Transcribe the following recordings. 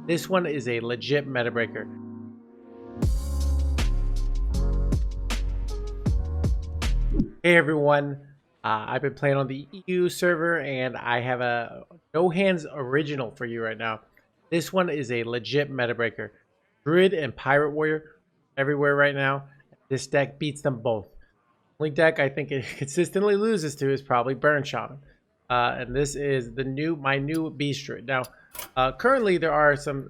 This one is a legit meta breaker. Hey everyone, I've been playing on the EU server and I have a No Hands original for you right now. This one is a legit meta breaker. Druid and Pirate Warrior everywhere right now. This deck beats them both. Only deck I think it consistently loses to is probably Burn Shaman. And this is my new Beast Druid. Now, currently there are some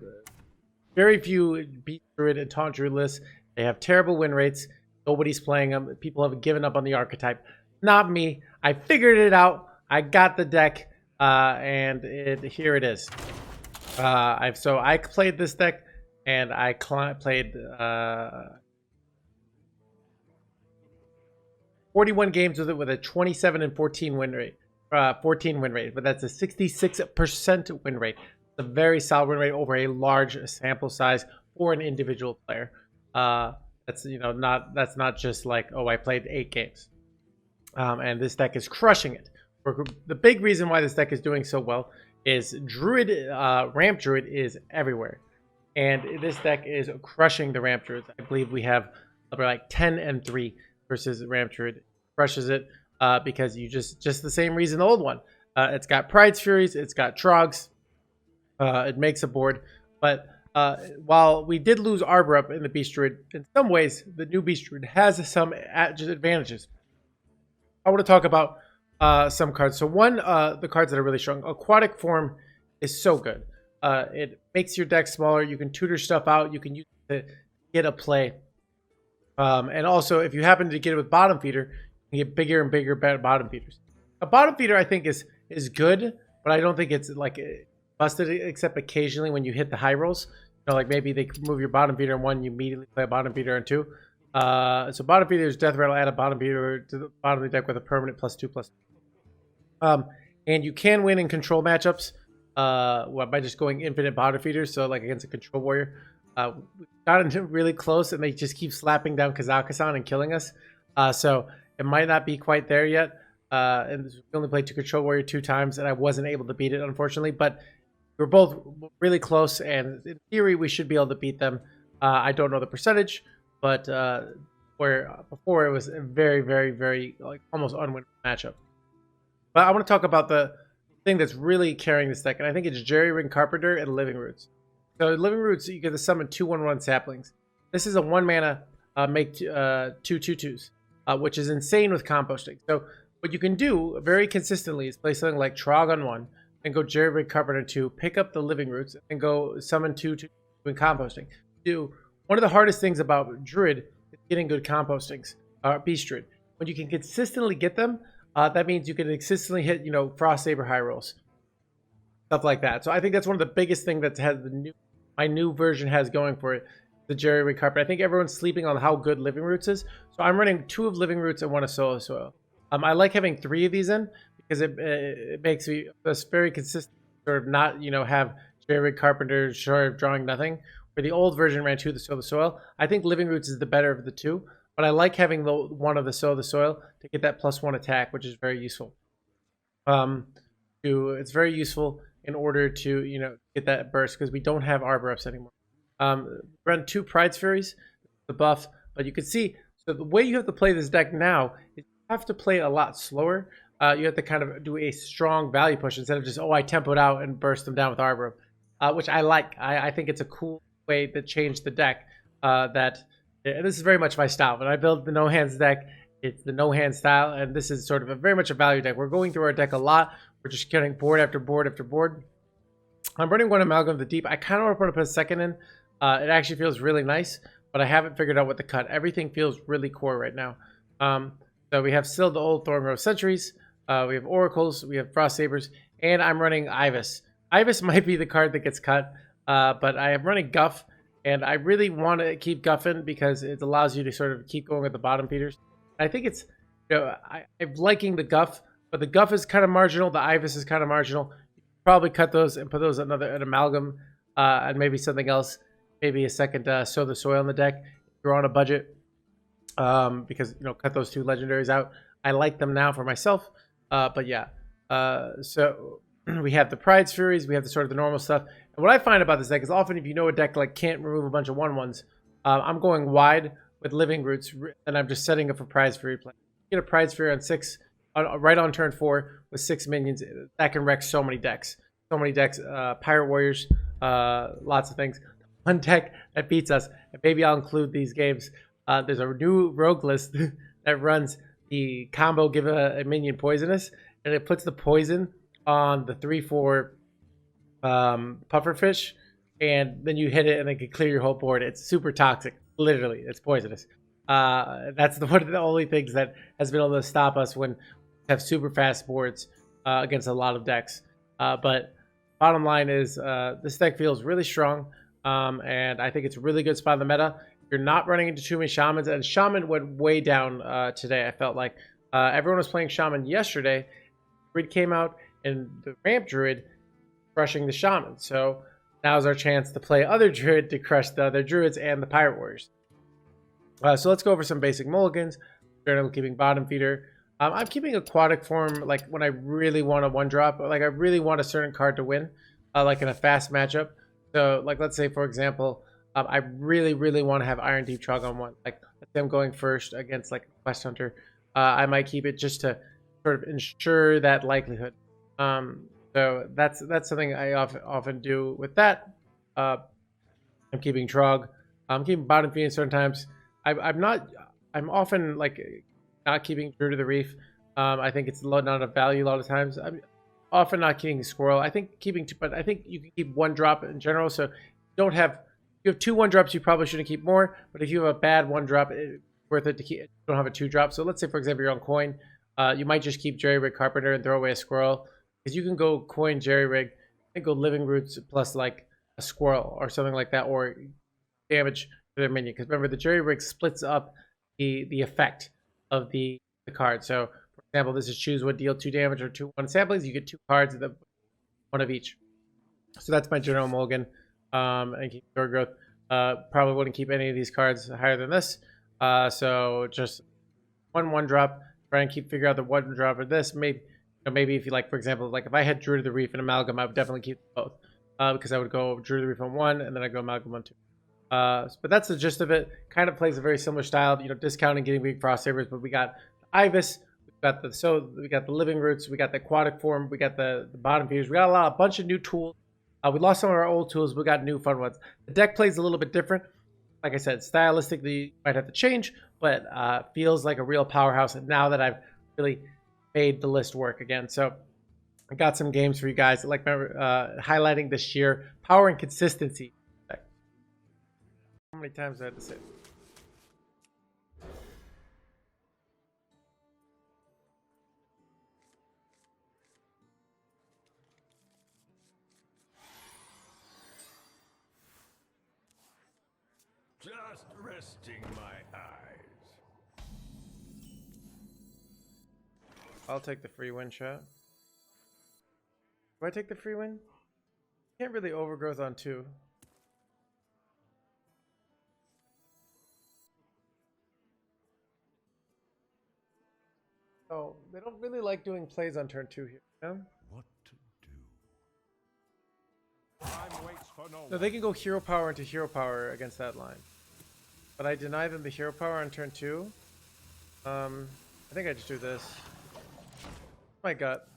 very few Beast Druid and Taunt Druid lists. They have terrible win rates. Nobody's playing them. People have given up on the archetype. Not me. I figured it out. I got the deck, and here it is. So I played this deck, and I played 41 games with it with a 27 and 14 win rate. 14 win rate, but that's a 66% win rate. It's a very solid win rate over a large sample size for an individual player. That's not just like, oh, I played 8 games. And this deck is crushing it. The big reason why this deck is doing so well is Druid, Ramp Druid is everywhere. And this deck is crushing the Ramp Druids. I believe we have about like 10 and 3 versus Ramp Druid. Crushes it because you just the same reason the old one. It's got Pride's Furies, it's got Trogs, it makes a board, but while we did lose Arbor up in the Beast Druid, in some ways, the new Beast Druid has some advantages. I want to talk about some cards. So one, the cards that are really strong. Aquatic Form is so good. It makes your deck smaller. You can tutor stuff out. You can use it to get a play. And also, if you happen to get it with Bottom Feeder, you get bigger and bigger Bottom Feeders. A Bottom Feeder, I think, is good, but I don't think it's like busted, except occasionally when you hit the high rolls. You know, like maybe they move your Bottom Feeder in 1, you immediately play a Bottom Feeder in 2. So Bottom Feeder is Death Rattle, add a Bottom Feeder to the bottom of the deck with a permanent +2/+2. And you can win in control matchups by just going infinite Bottom Feeders. So like against a Control Warrior. We got into really close and they just keep slapping down Kazakhstan and killing us. So it might not be quite there yet. And we only played to Control Warrior 2 times and I wasn't able to beat it, unfortunately. But we're both really close, and in theory, we should be able to beat them. I don't know the percentage, but where before it was a very, very, very like almost unwinnable matchup. But I want to talk about the thing that's really carrying this deck, and I think it's Jerry Ring Carpenter and Living Roots. So Living Roots, you get to summon 2/1/1 saplings. This is a 1 mana make 2/2/2s, which is insane with composting. So what you can do very consistently is play something like Trog on 1, and go Jerry Rig Carpenter 2, pick up the Living Roots, and go summon 2/2 in composting. One of the hardest things about Druid is getting good compostings, Beast Druid. When you can consistently get them, that means you can consistently hit, Frost Saber high rolls, stuff like that. So I think that's one of the biggest things that my new version has going for it, the Jerry Rig Carpenter. I think everyone's sleeping on how good Living Roots is. So I'm running 2 of Living Roots and 1 of Solar Soil. I like having 3 of these in because it makes me just very consistent, sort of not, have Jerry Rig Carpenter sort of drawing nothing. Where the old version ran 2 of the Soil the Soil. I think Living Roots is the better of the 2, but I like having the 1 of the Soil the Soil to get that +1 attack, which is very useful. It's very useful in order to, get that burst because we don't have Arbor ups anymore. Run 2 Pride's Furies, the buff, but you can see, so the way you have to play this deck now is you have to play a lot slower. You have to kind of do a strong value push instead of just, I tempoed out and burst them down with Arbor, which I like. I think it's a cool way to change the deck. And this is very much my style. When I build the No Hands deck, it's the No Hands style, and this is sort of very much a value deck. We're going through our deck a lot. We're just getting board after board after board. I'm running 1 Amalgam of the Deep. I kind of want to put a second in. It actually feels really nice, but I haven't figured out what to cut. Everything feels really core right now. So we have still the old Thorngrove Sentries. We have Oracles, we have Frost Sabers, and I'm running Ibis. Ibis might be the card that gets cut, but I am running Guff, and I really want to keep Guffing because it allows you to sort of keep going with the bottom feeders. I think it's, I'm liking the Guff, but the Guff is kind of marginal, the Ibis is kind of marginal. You probably cut those and put those an Amalgam, and maybe something else, maybe a second Sow the Soil in the deck if you're on a budget, because, cut those 2 legendaries out. I like them now for myself. But yeah, so We have the Pride's Furies. We have the sort of the normal stuff. And what I find about this deck is often if you know a deck like can't remove a bunch of 1/1s, I'm going wide with Living Roots, and I'm just setting up for Pride's Fury play. Get a Pride's Fury on 6, right on turn 4 with 6 minions. That can wreck so many decks. So many decks. Pirate Warriors, lots of things. One deck that beats us, and maybe I'll include these games. There's a new rogue list that runs the combo give a minion poisonous, and it puts the poison on the 3/4 pufferfish, and then you hit it and it can clear your whole board. It's super toxic. Literally, it's poisonous. That's one of the only things that has been able to stop us when we have super fast boards against a lot of decks. But bottom line is this deck feels really strong, and I think it's a really good spot in the meta. You're not running into too many shamans, and shaman went way down today. I felt like everyone was playing shaman yesterday. Druid came out, and the ramp druid crushing the shaman. So now's our chance to play other druid to crush the other druids and the pirate warriors. So let's go over some basic mulligans. Generally keeping bottom feeder. I'm keeping aquatic form like when I really want a 1-drop, like I really want a certain card to win, like in a fast matchup. So like let's say for example, I really want to have Iron Deep Trog on 1. Like let's say I'm going first against like a Quest Hunter. I might keep it just to sort of ensure that likelihood. So that's something I often do with that. I'm keeping Trog. I'm keeping bottom feeding certain times. I'm often like not keeping Druid of the Reef. I think it's not of value a lot of times. I'm often not keeping Squirrel. I think keeping two, but I think you can keep 1-drop in general. So you have 2 1-drops, you probably shouldn't keep more. But if you have a bad 1-drop, it's worth it to keep. You don't have a 2-drop. So let's say for example you're on coin, you might just keep Jerry Rig Carpenter and throw away a Squirrel, because you can go coin Jerry Rig and go Living Roots plus like a Squirrel or something like that, or damage to their minion. Because remember, the Jerry Rig splits up the effect of the card. So for example, this is choose what deal 2 damage or 2/1 samplings. You get 2 cards, one of each. So that's my general mulligan. And keep door growth. Probably wouldn't keep any of these cards higher than this. So just 1/1-drop. Try and figure out the 1-drop of this. Maybe if you like, for example, like if I had Druid of the Reef and Amalgam, I would definitely keep both. Because I would go Druid of the Reef on 1, and then I go Amalgam on 2. But that's the gist of it. Kind of plays a very similar style, discounting, getting big Frost Sabers. But we got Ibis, we got the Living Roots, we got the Aquatic Form, we got the bottom feeders. We got a bunch of new tools. We lost some of our old tools. We got new fun ones. The deck plays a little bit different. Like I said, stylistically, you might have to change, but feels like a real powerhouse. And now that I've really made the list work again, so I got some games for you guys. Like highlighting the sheer power and consistency. How many times do I have to say it? Just resting my eyes. I'll take the free win shot. Do I take the free win? Can't really overgrowth on 2. Oh, they don't really like doing plays on turn 2 here. Yeah? What to do? Time waits for no No, they can go hero power into hero power against that line. But I deny them the hero power on turn 2. I think I just do this. My gut.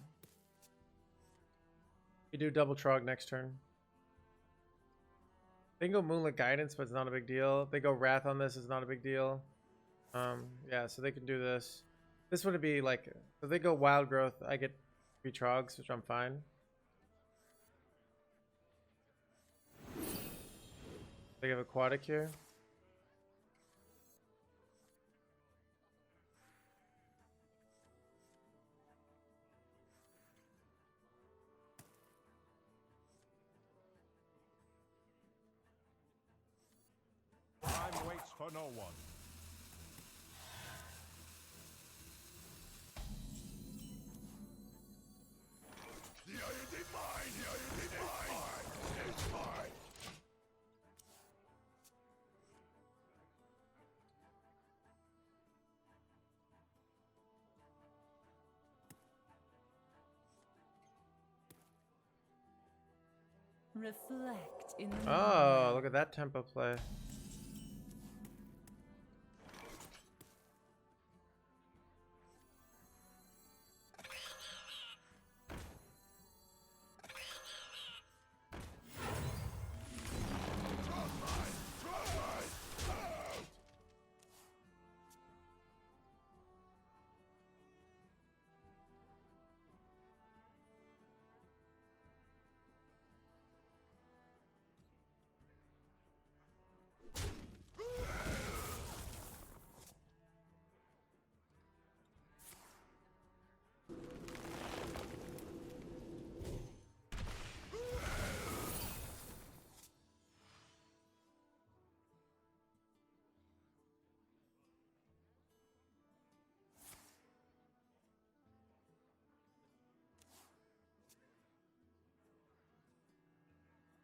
You do double Trog next turn. They can go Moonlit Guidance, but it's not a big deal. They go Wrath on this, is not a big deal. Yeah, so they can do this. This would be like, if they go Wild Growth, I get 3 Trogs, which I'm fine. They have Aquatic here. Time waits for no one. Reflect in the Oh, look at that tempo play.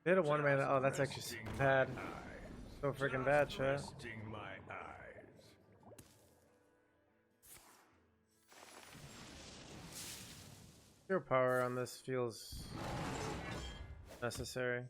They had a one mana. Oh, that's actually so bad. So freaking bad, chat. Resting my eyes. Zero power on this feels necessary.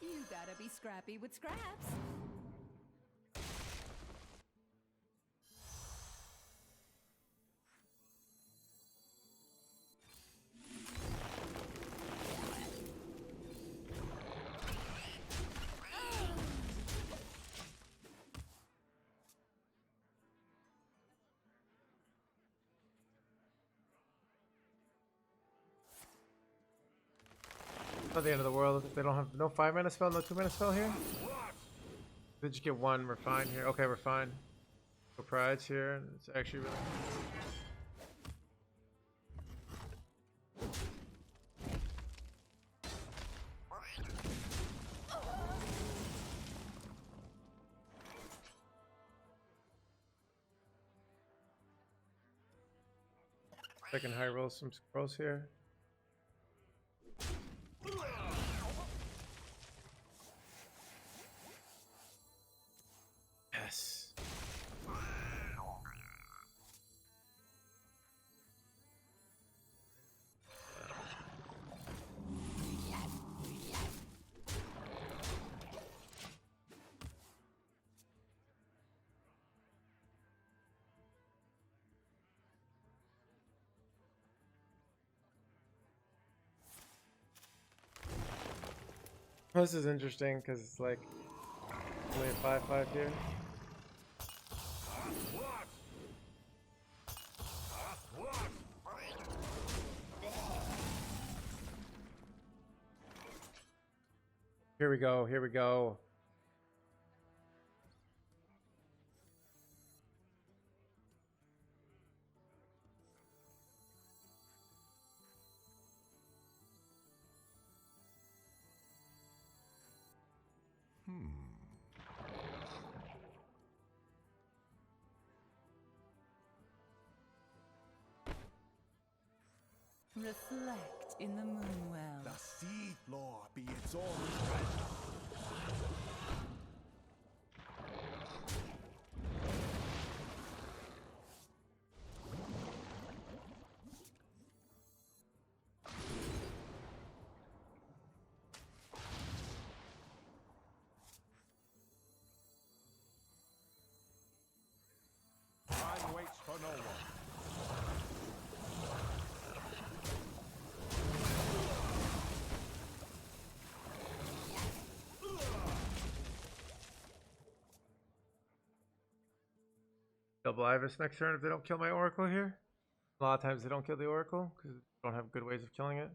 You gotta be scrappy with scraps. Not the end of the world. They don't have no 5 mana spell, no 2 mana spell here. They just get one. We're fine here. Okay, we're fine. No prides here. It's actually really. I can high roll some scrolls here. Yes. This is interesting because it's like only a 5/5 here. Here we go. Here we go. Reflect in the moonwell. The Seed Lord be its own friend. Time waits for no one. Double Ibis next turn if they don't kill my Oracle here. A lot of times they don't kill the Oracle because they don't have good ways of killing it.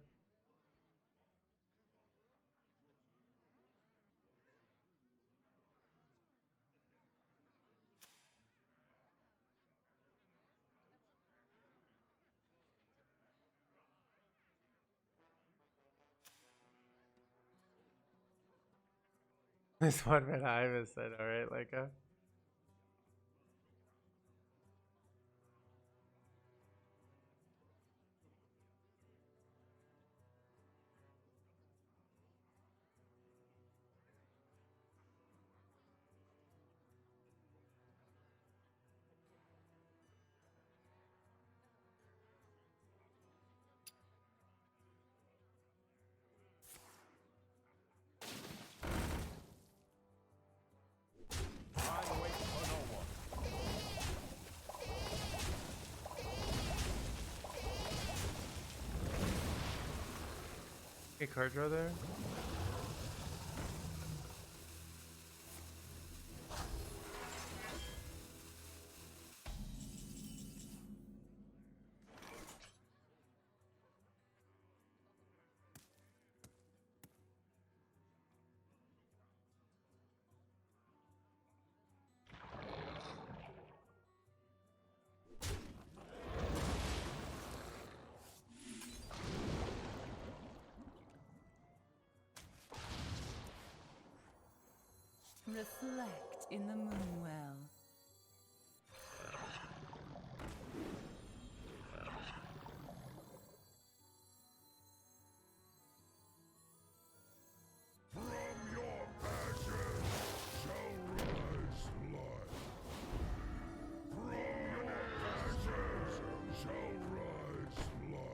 This one man Ibis said, alright, like Okay, card draw there. Reflect in the moonwell. From your ashes shall rise life. From your ashes shall rise life.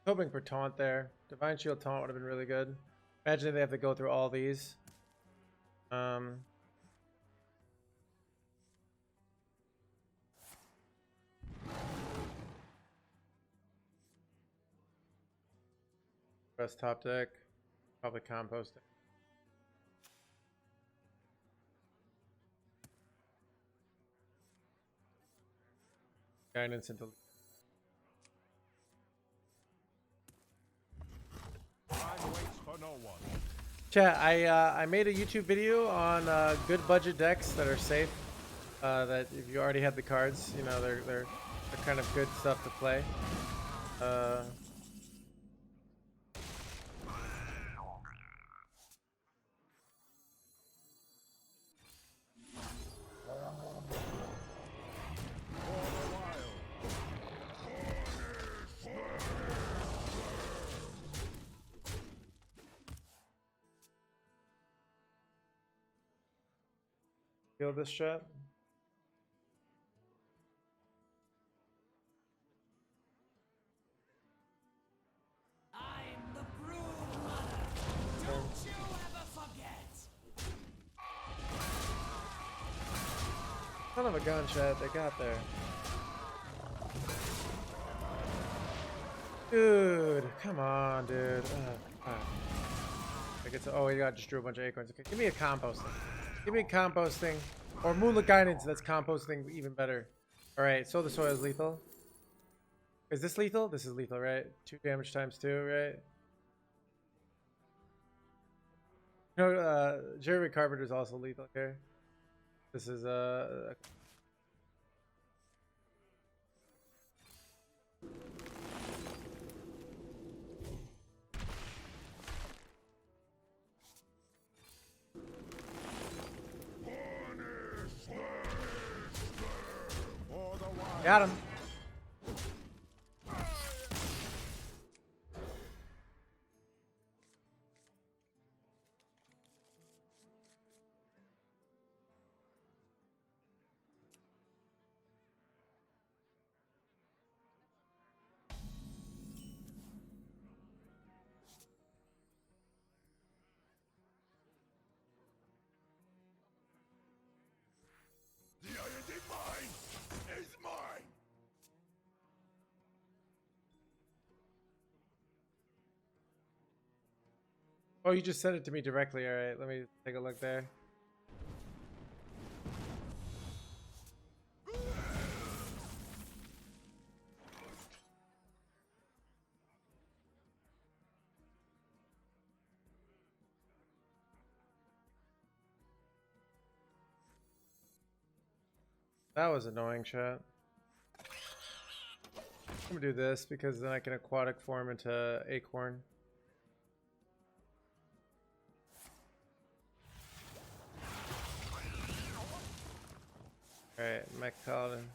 Hoping for taunt there. Divine Shield taunt would have been really good. Imagine if they have to go through all these. Rest top deck. Probably compost it. Guidance into. Time waits for no one. Chat, I made a YouTube video on good budget decks that are safe. That if you already have the cards, you know they're kind of good stuff to play. Feel this chat? I'm the brood mother. Don't you ever forget. Son of a gun, chat. They got there. Dude, come on, dude. Like it's, oh, you got just drew a bunch of acorns. Okay, give me a composting. Give me a composting. Or Moonlit Guidance, that's composting even better. Alright, Sow the Soil is lethal. Is this lethal? This is lethal, right? 2 damage times 2, right? You know, Jeremy Carpenter is also lethal here. This is For the wild. got him. The Iron Divine is mine. Oh, you just sent it to me directly. Alright, let me take a look there. That was annoying, chat. I'm gonna do this because then I can aquatic form into acorn. Alright, Mech Paladin.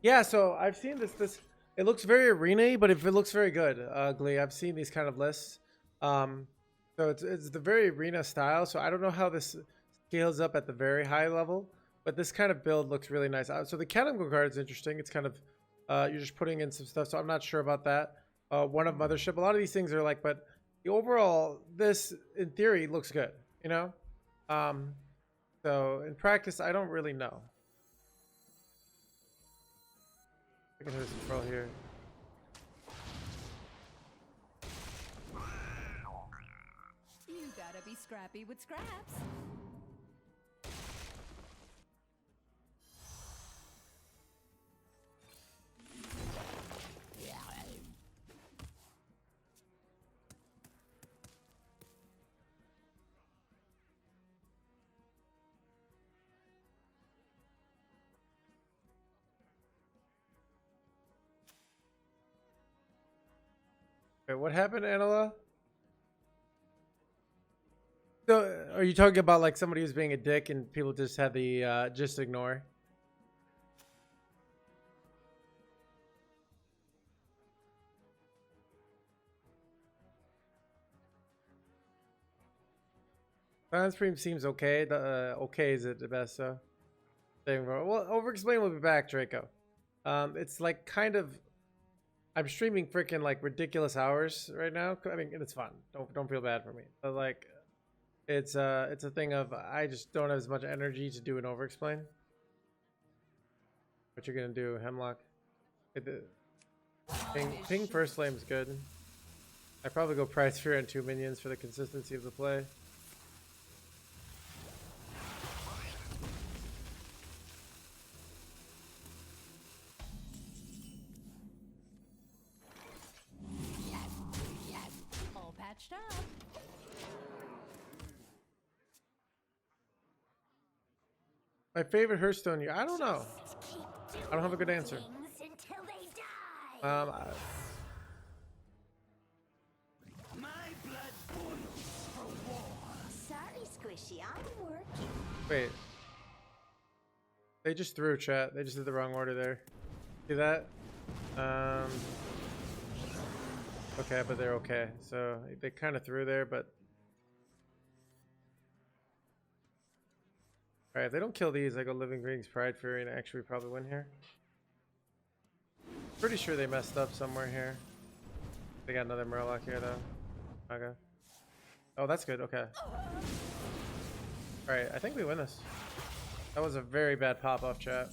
Yeah, so I've seen this It looks very arena-y, but if it looks very good, Glee. I've seen these kind of lists. So it's the very arena style. So I don't know how this scales up at the very high level, but this kind of build looks really nice. So the Catacomb card is interesting. It's kind of you're just putting in some stuff. So I'm not sure about that. One of Mothership. A lot of these things are like, but the overall, this in theory looks good. You know. So in practice, I don't really know. I can hear some troll here. You gotta be scrappy with scraps. Okay, what happened, Anila? So, are you talking about like somebody who's being a dick and people just had the just ignore? Silent Stream seems okay. The okay is at the best, so. Well, Overexplain will be back, Draco. It's like kind of. I'm streaming freaking like ridiculous hours right now. I mean, it's fun. Don't feel bad for me. But like, it's a thing of I just don't have as much energy to do an Overexplain. What you're gonna do, Hemlock? Ping first flame is good. I probably go Prize Fear and 2 minions for the consistency of the play. All patched up. My favorite Hearthstone year? I don't know. I don't have a good answer. Until they die. My blood boils for war. Sorry, Squishy, I'm working. Wait. They just threw chat. They just did the wrong order there. See that? Okay, but they're okay. So they kind of threw there, but. Alright, if they don't kill these, I go Living Rings, Pride Fury, and actually probably win here. Pretty sure they messed up somewhere here. They got another Murloc here, though. Okay. Oh, that's good. Okay. Alright, I think we win this. That was a very bad pop-off, chat.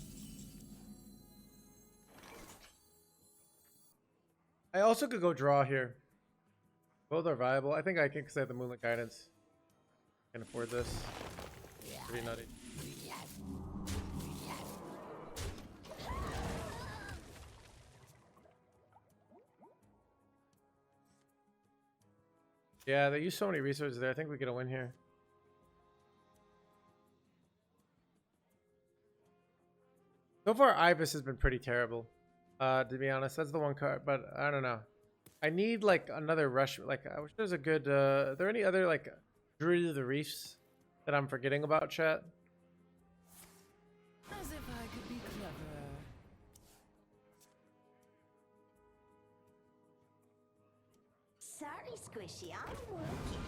I also could go draw here. Both are viable. I think I can because I have the Moonlit Guidance. Can afford this. Pretty nutty. Yeah, they use so many resources there. I think we get a win here. So far, Ibis has been pretty terrible. To be honest, that's the one card. But I don't know. I need like another rush. Like I wish there's a good. Are there any other like Druid of the Reefs that I'm forgetting about, chat? As if I could be clever. Sorry, Squishy, I'm working.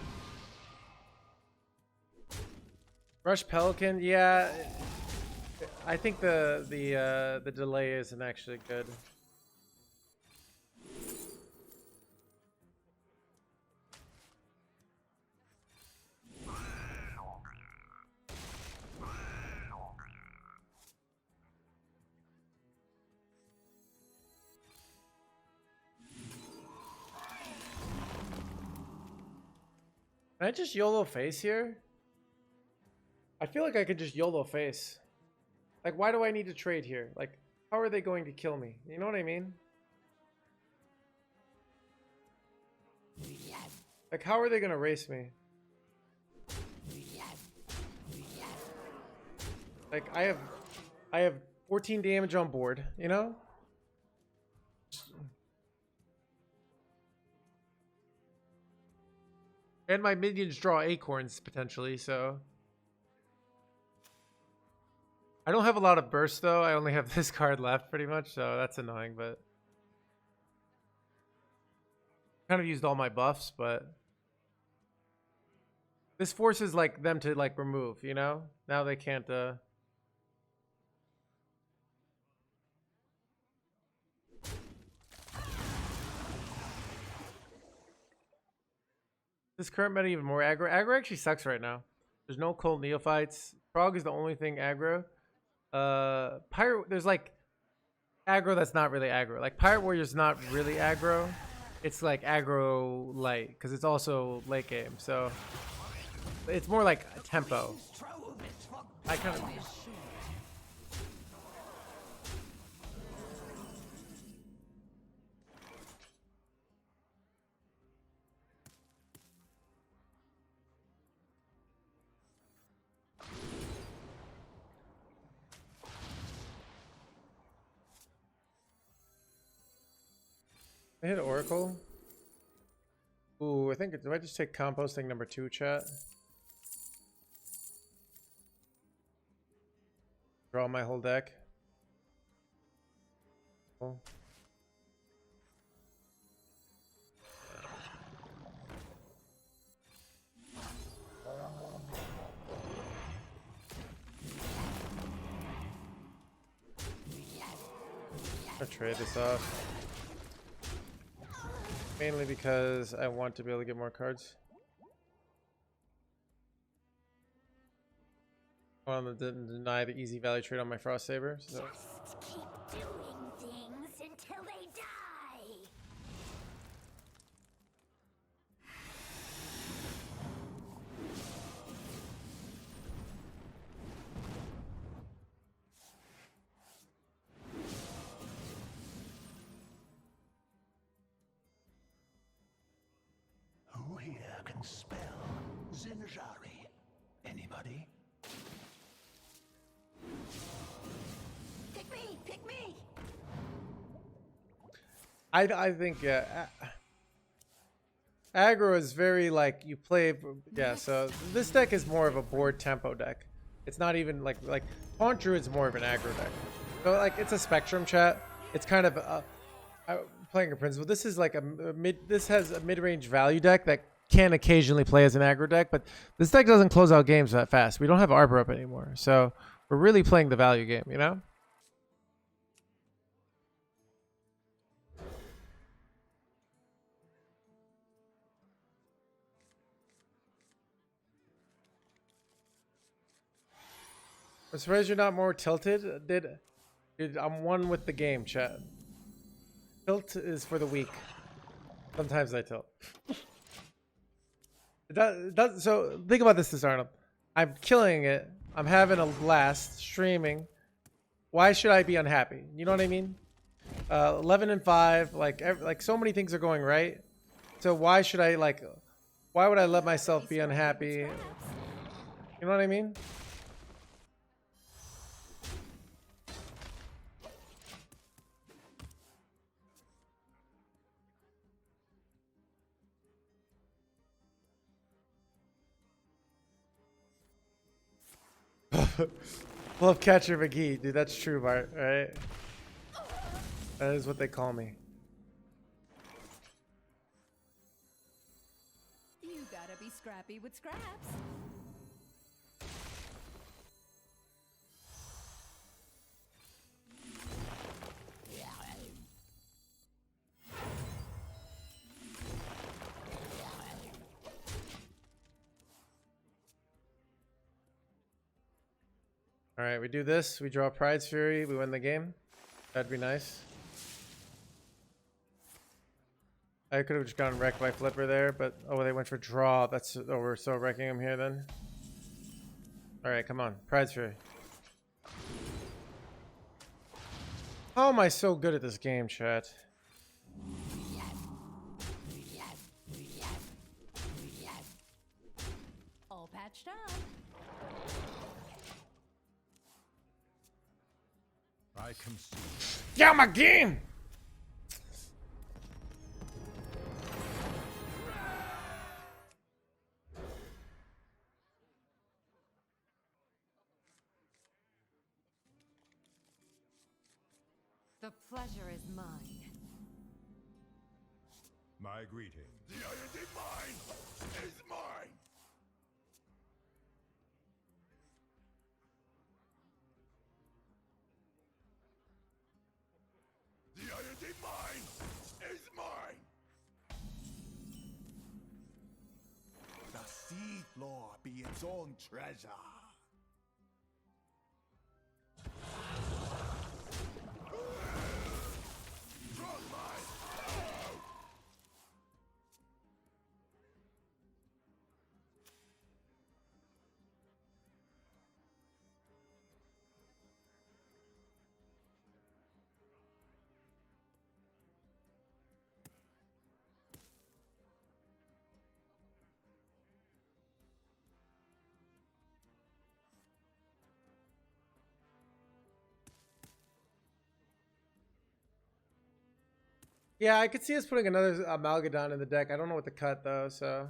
Rush Pelican, yeah. I think the delay isn't actually good. Can I just YOLO face here? I feel like I could just YOLO face. Like, why do I need to trade here? Like, how are they going to kill me? You know what I mean? Like, how are they going to race me? Like, I have 14 damage on board, you know? And my minions draw acorns, potentially, so... I don't have a lot of burst, though. I only have this card left, pretty much, so that's annoying, but... Kind of used all my buffs, but this forces like them to like remove, you know? Now they can't This current meta even more aggro. Aggro actually sucks right now. There's no cold neophytes. Frog is the only thing aggro. Pirate, there's like aggro that's not really aggro. Like Pirate Warrior's not really aggro. It's like aggro light because it's also late game. So it's more like a tempo. I kind of. I hit Oracle. Ooh, I think do I just take composting number 2, chat? Draw my whole deck. Cool. I'll trade this off. Mainly because I want to be able to get more cards. I want to deny the easy value trade on my Frost Saber. So. Just keep doing things until they die. Who here can spell Zinjari? Anybody? Pick me! Pick me! I think aggro is very like you play so this deck is more of a board tempo deck. It's not even like Taunt Druid's more of an aggro deck. So like it's a spectrum, chat. It's kind of playing a principle. This is like this has a mid-range value deck that can occasionally play as an aggro deck, but this deck doesn't close out games that fast. We don't have Arbor up anymore, so we're really playing the value game, you know? I'm surprised you're not more tilted. Dude, I'm one with the game, chat. Tilt is for the weak. Sometimes I tilt. So think about this, Arnold. I'm killing it. I'm having a blast streaming. Why should I be unhappy? You know what I mean? 11 and 5, like so many things are going right. So why should I why would I let myself be unhappy? You know what I mean? Love Catcher McGee, dude. That's true, Bart. Right? That is what they call me. You gotta be scrappy with scraps. All right, we do this. We draw Pride's Fury. We win the game. That'd be nice. I could have just gotten wrecked by Flipper there, but oh, they went for draw. That's we're so wrecking him here then. All right, come on, Pride's Fury. How am I so good at this game, chat? All patched up. I can see. Yeah, my game. The pleasure is mine. My greeting. The unending mine is mine. The unending mine is mine. The sea floor be its own treasure. Yeah, I could see us putting another Amalgadon in the deck. I don't know what to cut though, so.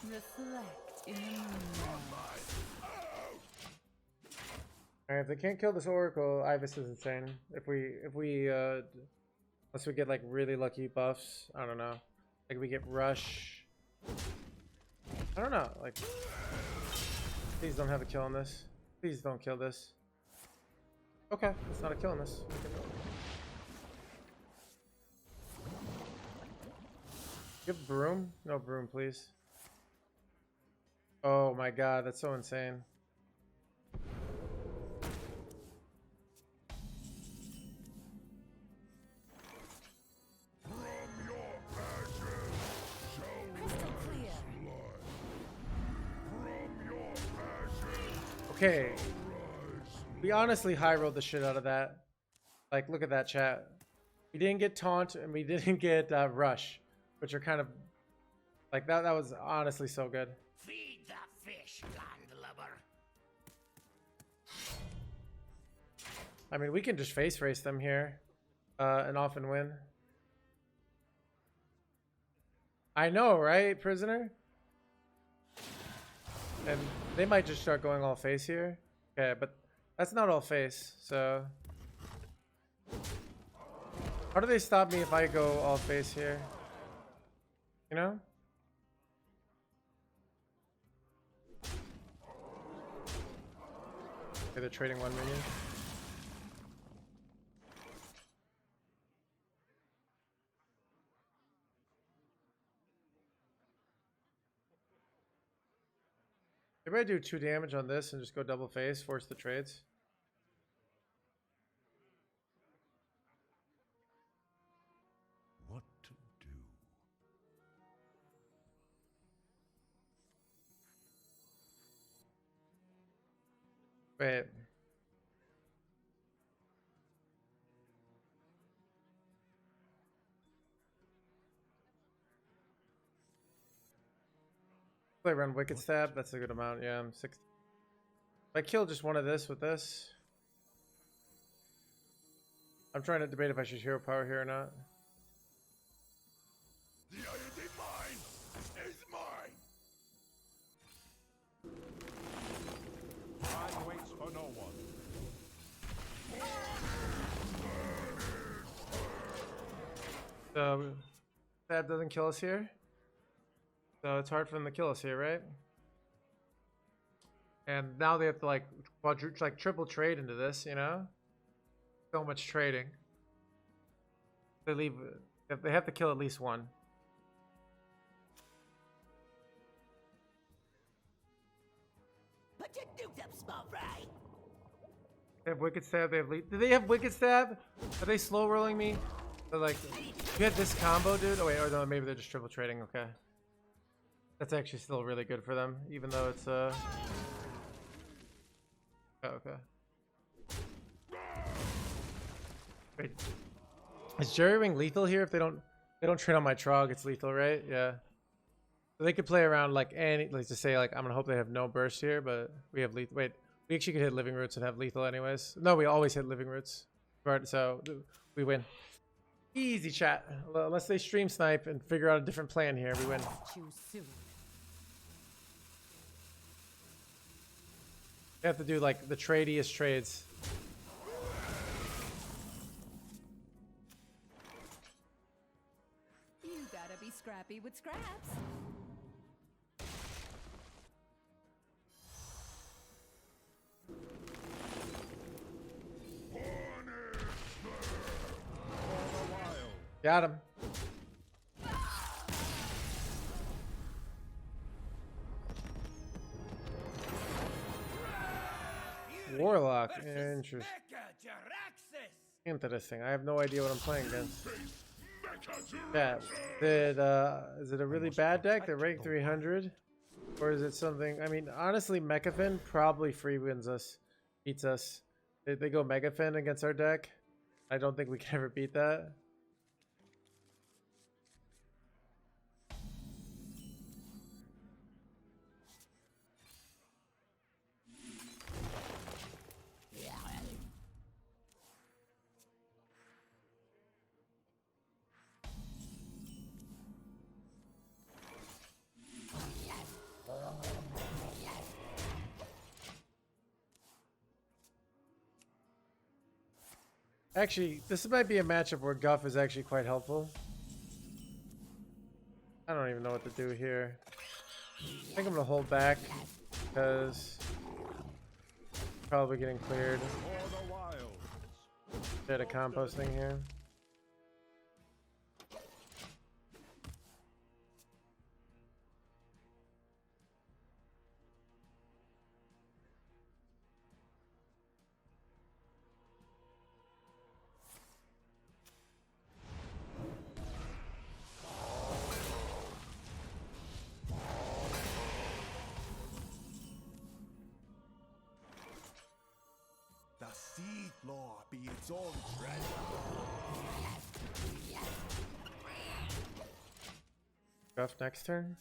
Reflect in the moonlight. Alright, if they can't kill this Oracle, Ibis is insane. If we unless we get like really lucky buffs, I don't know. Like we get Rush. I don't know, like please don't have a kill on this. Please don't kill this. Okay, it's not a kill on this. Give Broom? No Broom, please. Oh my god, that's so insane. Crystal clear. Okay. We honestly high rolled the shit out of that. Like, look at that, chat. We didn't get Taunt and we didn't get Rush, which are kind of like that. That was honestly so good. Feed the fish, landlubber. I mean, we can just face race them here and often win. I know, right, prisoner? And they might just start going all face here. Okay, but that's not all face, so. How do they stop me if I go all face here? You know? Okay, they're trading one minion. Maybe I do 2 damage on this and just go double face, force the trades. What to do? Wait. Play around Wicked Stab, that's a good amount, yeah, I'm 60. If I kill just one of this with this. I'm trying to debate if I should hero power here or not. The unending mine is mine. Time waits for no one. So, Stab doesn't kill us here. So it's hard for them to kill us here, right? And now they have to like triple trade into this, you know? So much trading. They leave. They have to kill at least one. Put your dukes up, small fry. They have Wicked Stab. They have. Do they have Wicked Stab? Are they slow rolling me? They're like, you had this combo, dude. Oh wait, or no, maybe they're just triple trading. Okay. That's actually still really good for them, even though it's oh, okay. Wait, is Jerry Ring lethal here? If they don't trade on my Trog, it's lethal, right? Yeah. So they could play around like any, like to say like I'm gonna hope they have no burst here, but we have lethal. Wait, we actually could hit Living Roots and have lethal anyways. No, we always hit Living Roots, right? So we win. Easy, chat. Well, unless they stream snipe and figure out a different plan here, we win. Choose soon. You have to do like the tradiest trades. You gotta be scrappy with scraps. Got him. Warlock. Interesting. I have no idea what I'm playing against. Yeah. Is it a really bad deck that rank 300? Or is it something... I mean, honestly, Mechafin probably free wins us. Beats us. They go Megafin against our deck. I don't think we can ever beat that. Actually, this might be a matchup where Guff is actually quite helpful. I don't even know what to do here. I think I'm gonna hold back because probably getting cleared. For the wilds. Did a composting here. The sea floor be its own treasure. Guff next turn.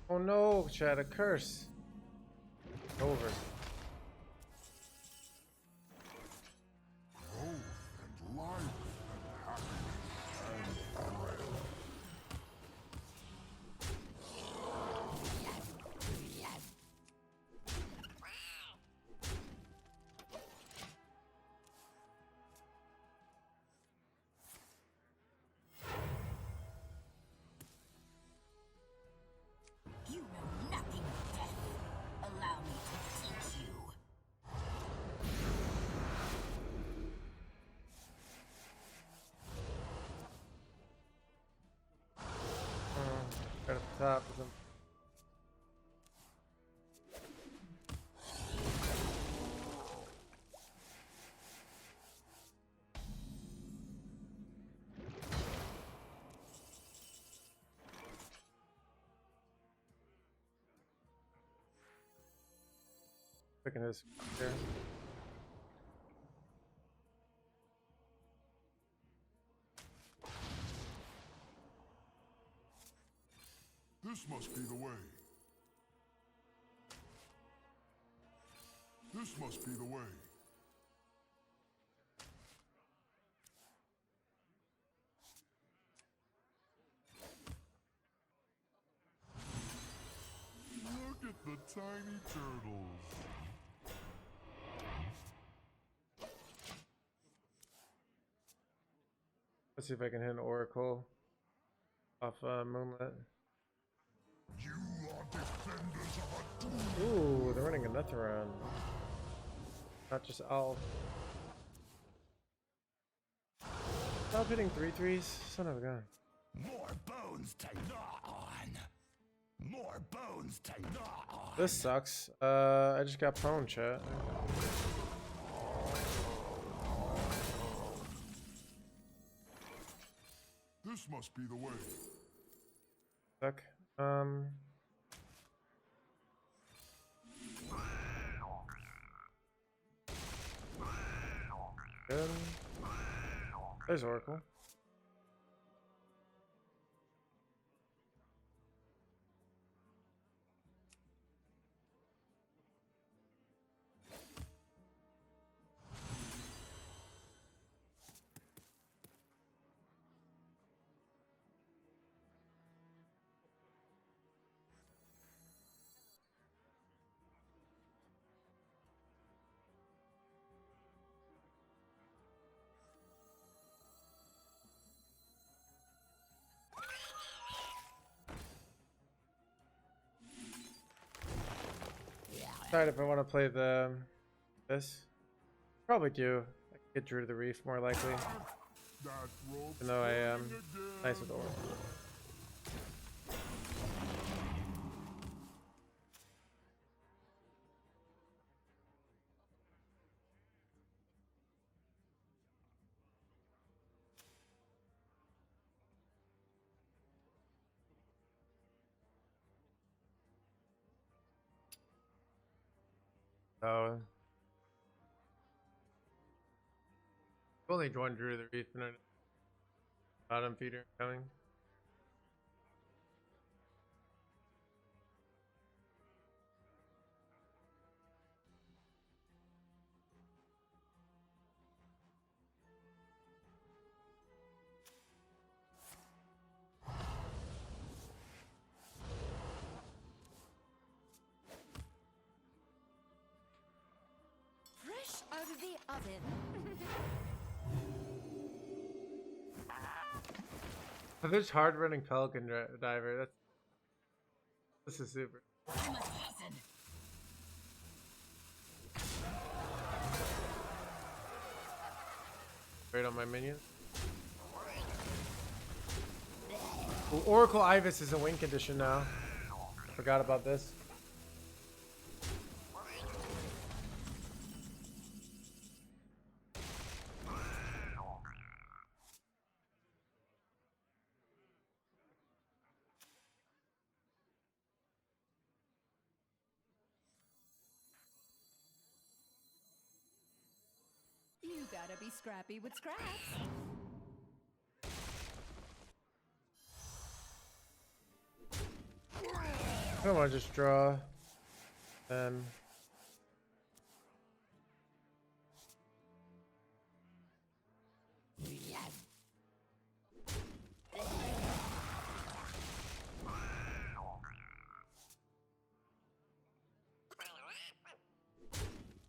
Oh no, chat, a curse. Over. Growth and life and happiness and bread. You know nothing of death. Allow me to teach you. Right up the top of them. Picking his here. This must be the way. This must be the way. Look at the tiny turtles. Let's see if I can hit an Oracle off Moonlit. You are defenders of a doom. Ooh, they're running a nothing around. Not just all. Stop hitting 3/3s. Son of a gun. More bones to gnaw on. More bones to gnaw on. This sucks. I just got prone, chat. This must be the way. Suck. Good. There's Oracle. Decide if I want to play this. Probably do. I could get Druid of the Reef more likely. That rope Even though I am again. nice with Oracle. So only one Druid of the Reef and bottom feeder coming. Fresh out of the oven. So there's hard running Pelican Diver. This is super. I'm a assassin. Right on my minion. Ooh, Oracle Ibis is a win condition now. Forgot about this. You gotta be scrappy with scraps. I don't want to just draw them.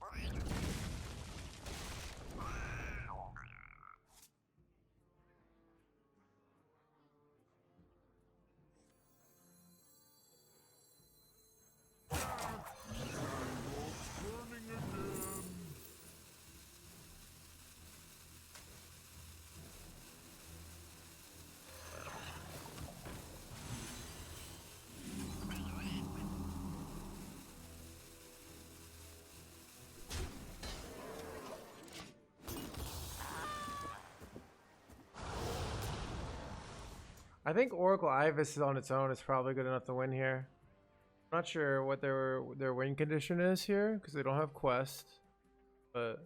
Burning again. I think Oracle Ibis on its own is probably good enough to win here. I'm not sure what their win condition is here because they don't have quest, but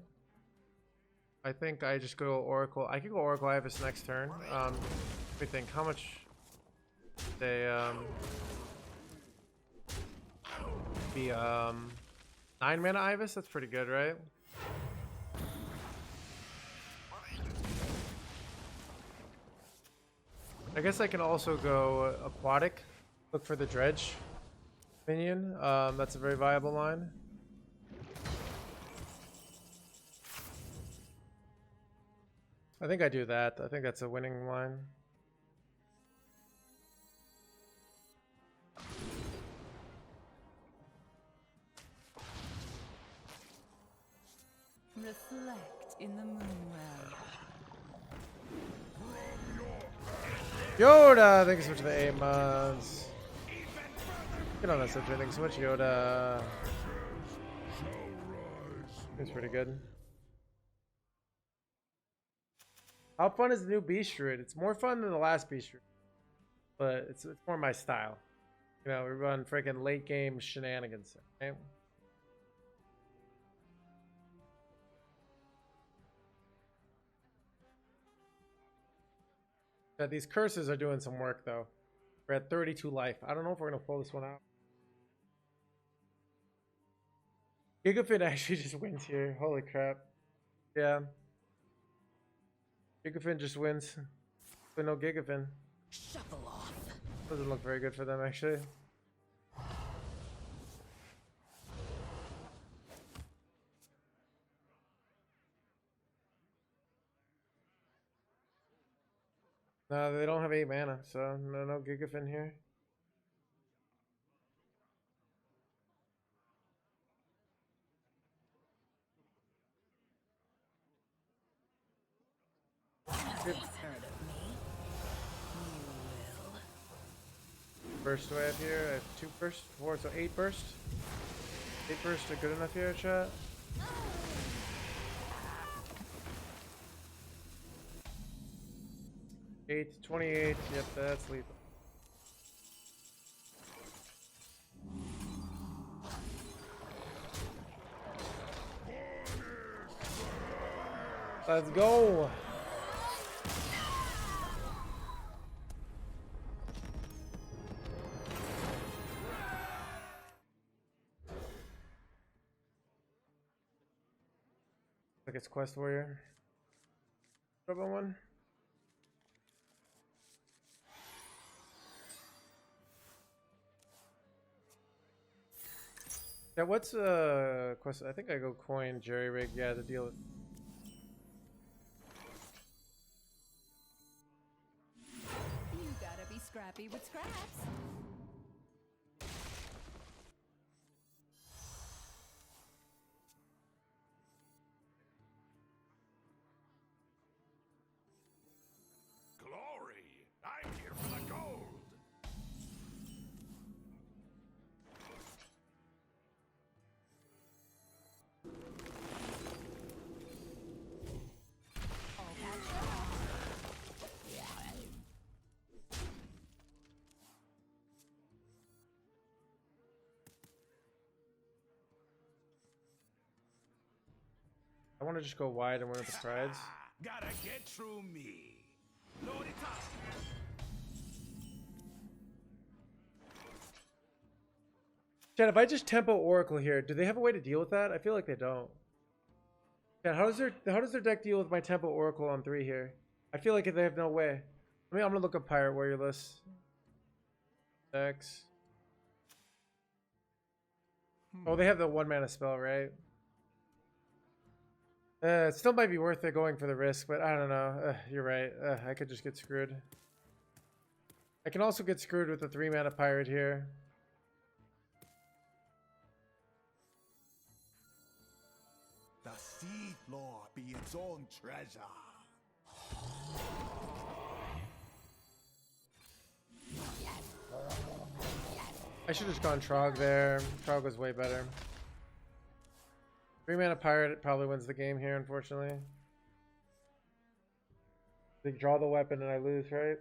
I think I just go Oracle. I could go Oracle Ibis next turn. Let me think. How much they be 9 mana Ibis? That's pretty good, right? I guess I can also go Aquatic. Look for the Dredge minion. That's a very viable line. I think I do that. I think that's a winning line. Reflect in the moonwell. Yoda! Thank you so much for the 8 months. Get on that center. Thank you so much, Yoda. It's pretty good. How fun is the new Beast Druid? It's more fun than the last Beast Druid, but it's more my style. You know, we run freaking late game shenanigans. Okay? Yeah, these curses are doing some work though. We're at 32 life. I don't know if we're gonna pull this one out. Gigafin actually just wins here. Holy crap. Yeah. Gigafin just wins. But no Gigafin. Shuffle off. Doesn't look very good for them actually. No, they don't have 8 mana, so no Gigafin here. Heard of me? You will. Burst do I have here? I have 2 burst, 4, so 8 burst. 8 burst are good enough here, chat? Eight, 28, yep, that's lethal. Let's go! Like it's Quest Warrior. Trouble one. Yeah, what's quest? I think I go coin jerry rig. Yeah, the deal. You gotta be scrappy with scraps. Glory! I'm here for the gold! All patched up. I want to just go wide and win with the prides. Gotta get through me. Load it up. Chad, if I just tempo Oracle here, do they have a way to deal with that? I feel like they don't. Chad, how does their deck deal with my tempo Oracle on 3 here? I feel like they have no way. I mean, I'm gonna look up Pirate Warrior list. Decks. Oh, they have the 1 mana spell, right? It still might be worth it going for the risk, but I don't know. You're right. I could just get screwed. I can also get screwed with the 3 mana pirate here. The sea floor be its own treasure. I should have just gone Trog there. Trog was way better. 3 mana pirate probably wins the game here, unfortunately. They draw the weapon and I lose, right?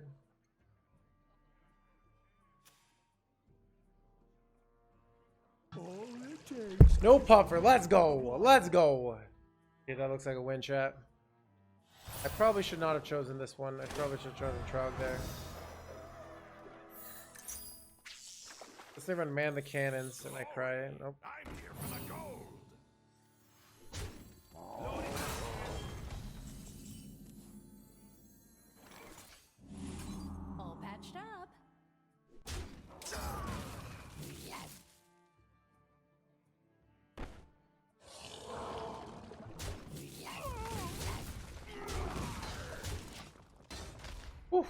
All it takes. No puffer. Let's go. Let's go. Yeah, that looks like a win, chat. I probably should not have chosen this one. I probably should have chosen Trog there. Let's they run man the cannons and I cry. Nope. I'm here for the gold. All patched up. Whew.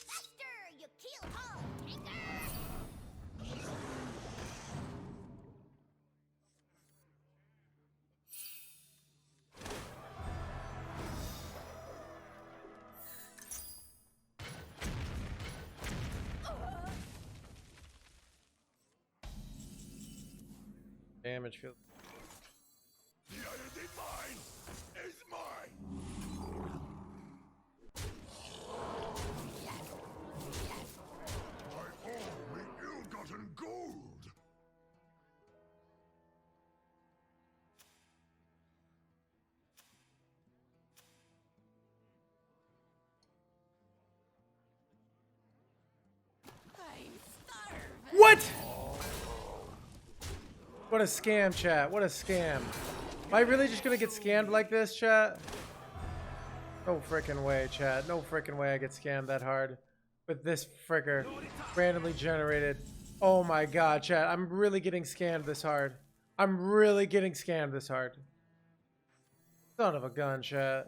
Faster, you keelhaul tinker! Damage field. The iron is mine! Is mine! I owe me ill-gotten gold. I'm starved. What? What a scam, chat. What a scam. Am I really just gonna get scammed like this, chat? No frickin' way, chat. No frickin' way I get scammed that hard. With this fricker randomly generated. Oh my god, chat. I'm really getting scammed this hard. I'm really getting scammed this hard. Son of a gun, chat.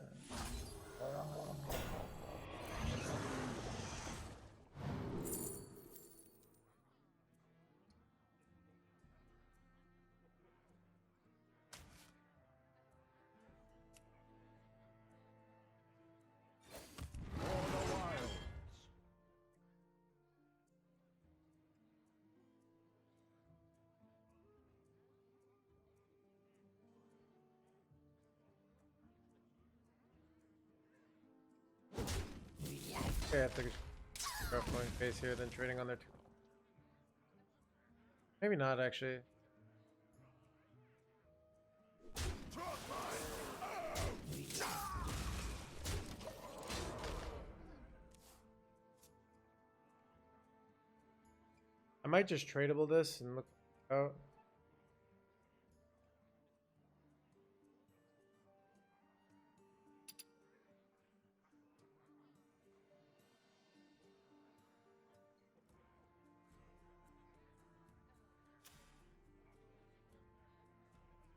Okay, I have to go going face here, then trading on their turn. Maybe not actually. I might just tradable this and look out.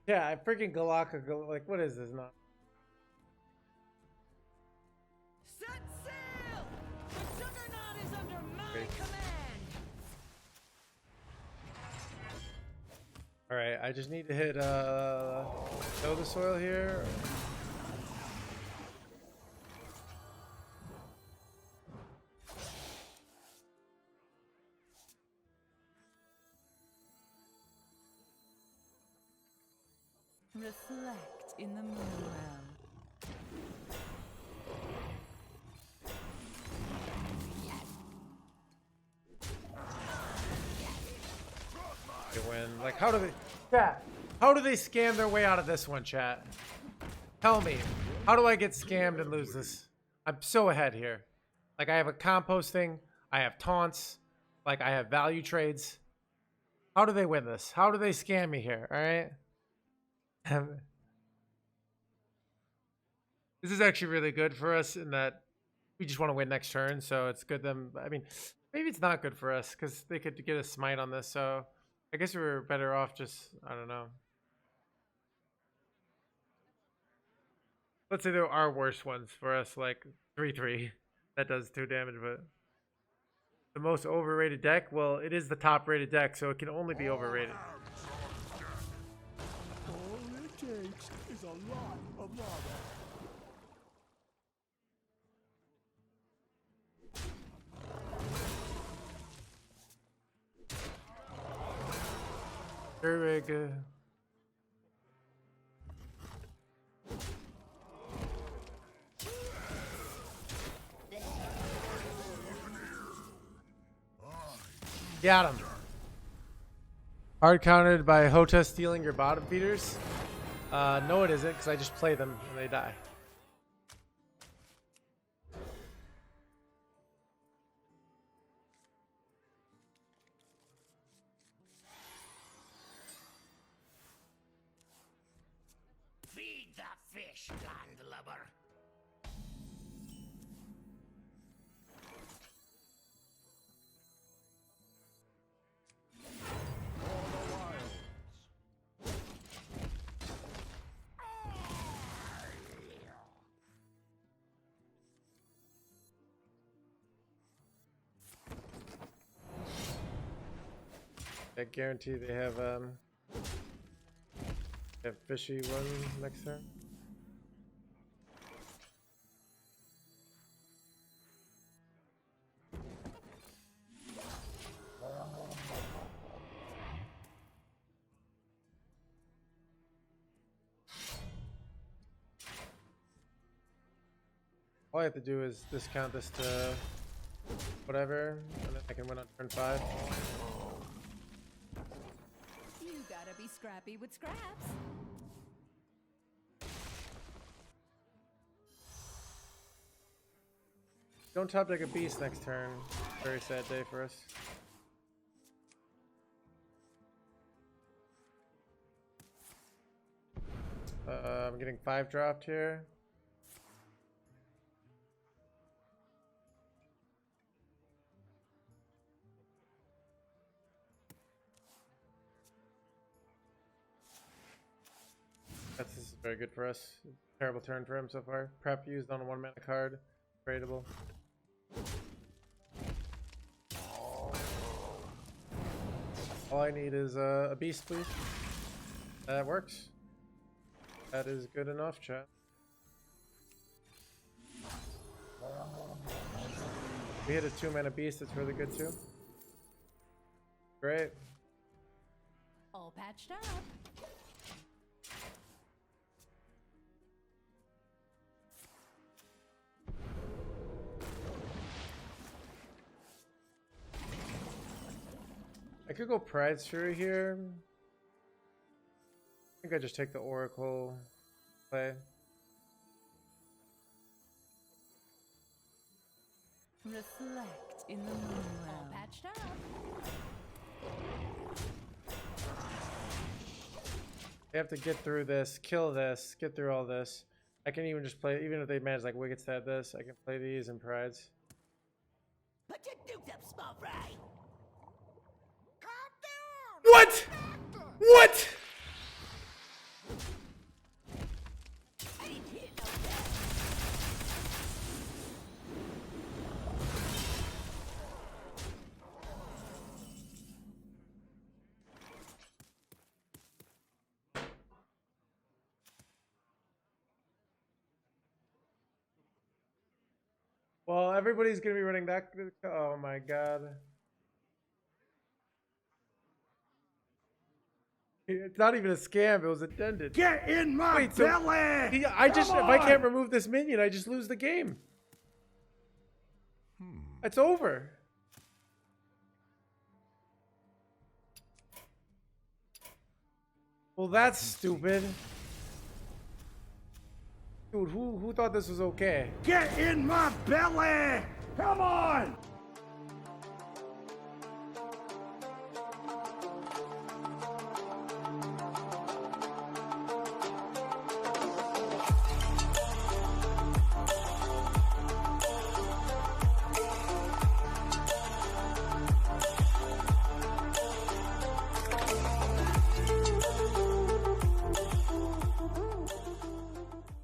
Yeah, I freaking Galaka go like what is this not? Set sail! The juggernaut is under my Great. command! Alright, I just need to hit sow the soil here. Reflect in the moon realm. They win. Like how do they chat? How do they scam their way out of this one, chat? Tell me. How do I get scammed and lose this? I'm so ahead here. Like I have a composting, I have taunts, like I have value trades. How do they win this? How do they scam me here? Alright? This is actually really good for us in that we just want to win next turn, so it's good them. I mean, maybe it's not good for us because they could get a smite on this, so I guess we were better off just, I don't know. Let's say there are worse ones for us, like 3/3. That does 2 damage, but the most overrated deck, well, it is the top rated deck, so it can only be overrated. All it takes is a lot of lava. Very good. Got him. Hard countered by Hota stealing your bottom feeders. No, it isn't, because I just play them and they die. Feed the fish, landlubber. I guarantee they have fishy one next turn. All I have to do is discount this to whatever, and then I can win on turn 5. You gotta be scrappy with scraps. Don't top deck a beast next turn. Very sad day for us. I'm getting 5 dropped here. This is very good for us. Terrible turn for him so far. Prep used on a 1 mana card. Tradable. All I need is a beast, please. That works. That is good enough, chat. We hit a 2 mana beast. That's really good too. Great. All patched up. I could go Pride Sphere here. I think I just take the Oracle play. Reflect in the moon realm. Patched up. They have to get through this, kill this, get through all this. I can even just play, even if they manage like Wicked Stab this, I can play these and Prides. Put your dukes up, small fry. What? What? I didn't hear no that. Well, everybody's gonna be running that. Oh my god. It's not even a scam, it was intended. Get in my Wait, so belly! I just, Come if I can't on! remove this minion, I just lose the game. It's over. Well, that's stupid. Dude, who thought this was okay? Get in my belly! Come on!